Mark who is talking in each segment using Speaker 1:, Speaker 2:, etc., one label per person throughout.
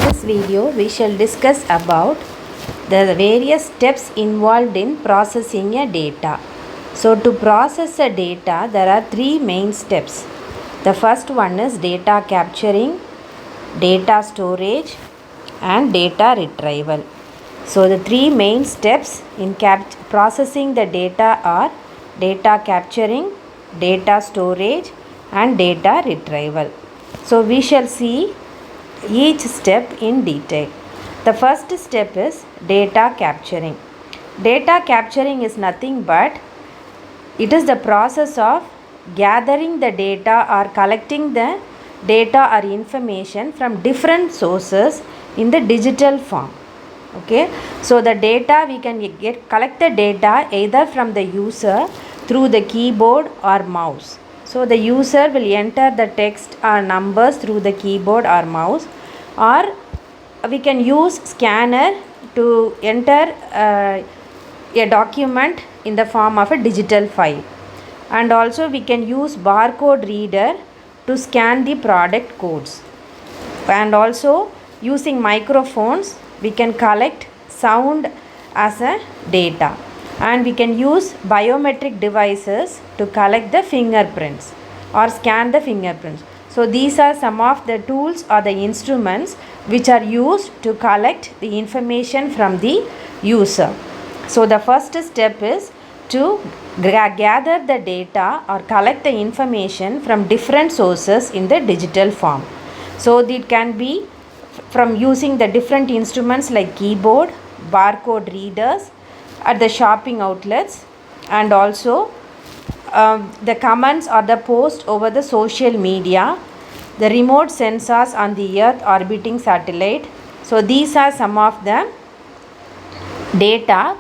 Speaker 1: this video, we shall discuss about the various steps involved in processing a data. So, to process a data, there are three main steps. The first one is data capturing, data storage, and data retrieval. So, the three main steps in processing the data are data capturing, data storage, and data retrieval. So, we shall see each step in detail. The first step is data capturing. Data capturing is nothing but it is the process of gathering the data or collecting the data or information from different sources in the digital form. Okay, so the data we can collect the data either from the user through the keyboard or mouse. So the user will enter the text or numbers through the keyboard or mouse, or we can use scanner to enter a document in the form of a digital file, and also we can use barcode reader to scan the product codes, and also using microphones we can collect sound as a data, and we can use biometric devices to collect the fingerprints or scan the fingerprints. So these are some of the tools or the instruments which are used to collect the information from the user. So the first step is to gather the data or collect the information from different sources in the digital form. So it can be from using the different instruments like keyboard, barcode readers at the shopping outlets, and also the comments or the post over the social media, the remote sensors on the earth orbiting satellite. So these are some of the data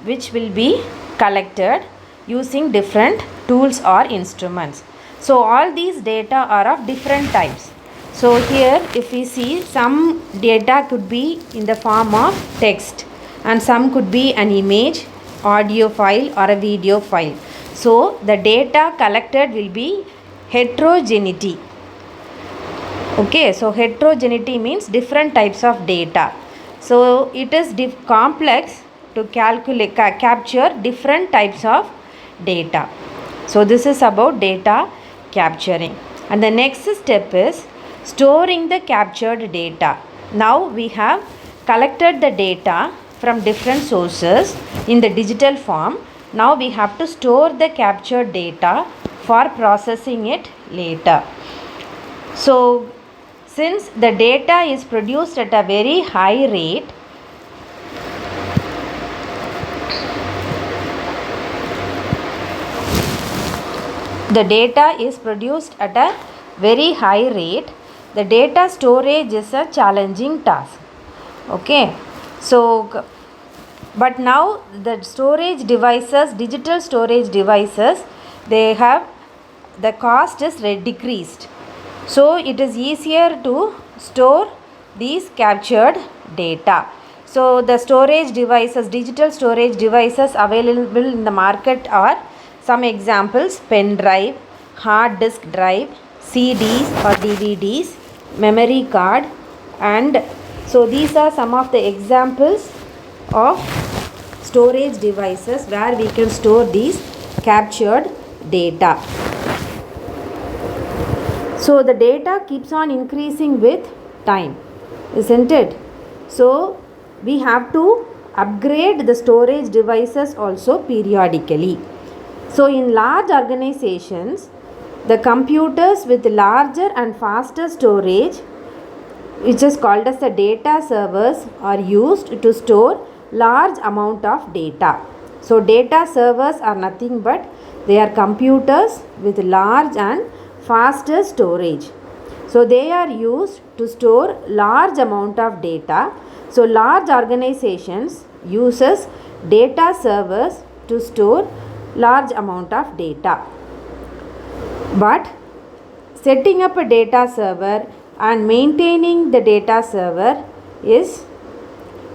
Speaker 1: which will be collected using different tools or instruments. So all these data are of different types. So here if we see, some data could be in the form of text, and some could be an image, audio file, or a video file. So the data collected will be heterogeneity. Okay, so heterogeneity means different types of data. So it is complex to capture different types of data. So this is about data capturing. And the next step is storing the captured data. Now we have collected the data from different sources in the digital form. Now we have to store the captured data for processing it later. So since the data is produced at a very high rate, the data storage is a challenging task. Okay, so but now the storage devices, digital storage devices, they have, the cost is decreased. So it is easier to store these captured data. So the storage devices, digital storage devices available in the market are some examples: pen drive, hard disk drive, CDs or DVDs, memory card, and so these are some of the examples of storage devices where we can store these captured data. So the data keeps on increasing with time, isn't it? So we have to upgrade the storage devices also periodically. So in large organizations, the computers with larger and faster storage, which is called as the data servers, are used to store large amount of data. So data servers are nothing but they are computers with large and faster storage. So they are used to store large amount of data. So large organizations uses data servers to store large amount of data. But setting up a data server and maintaining the data server is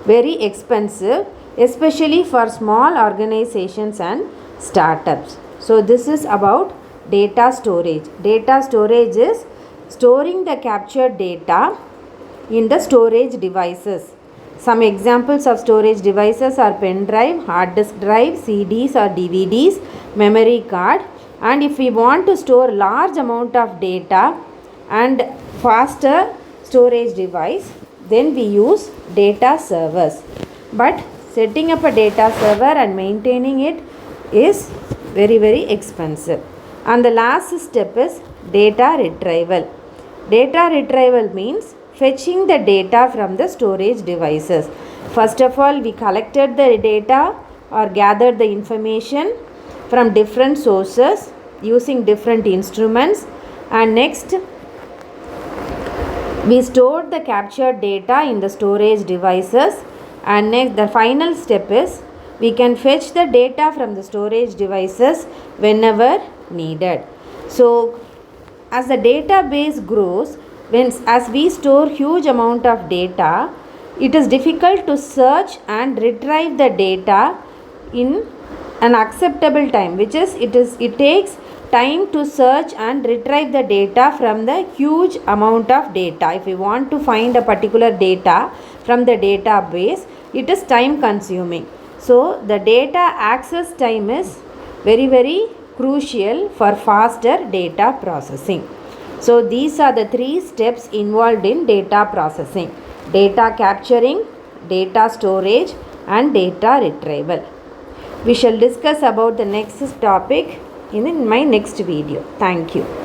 Speaker 1: very expensive, especially for small organizations and startups. So this is about data storage. Data storage is storing the captured data in the storage devices. Some examples of storage devices are pen drive, hard disk drive, CDs or DVDs, memory card. And if we want to store large amount of data and faster storage device, then we use data servers. But setting up a data server and maintaining it is very expensive. And the last step is data retrieval. Data retrieval means fetching the data from the storage devices. First of all, we collected the data or gathered the information from different sources using different instruments, and next we stored the captured data in the storage devices, and next the final step is we can fetch the data from the storage devices whenever needed. So as the database grows, as we store huge amount of data, it is difficult to search and retrieve the data in an acceptable time, which is it takes time to search and retrieve the data from the huge amount of data. If we want to find a particular data from the database, it is time consuming. So the data access time is very crucial for faster data processing. So these are the 3 steps involved in data processing: data capturing, data storage, and data retrieval. We shall discuss about the next topic in my next video. Thank you.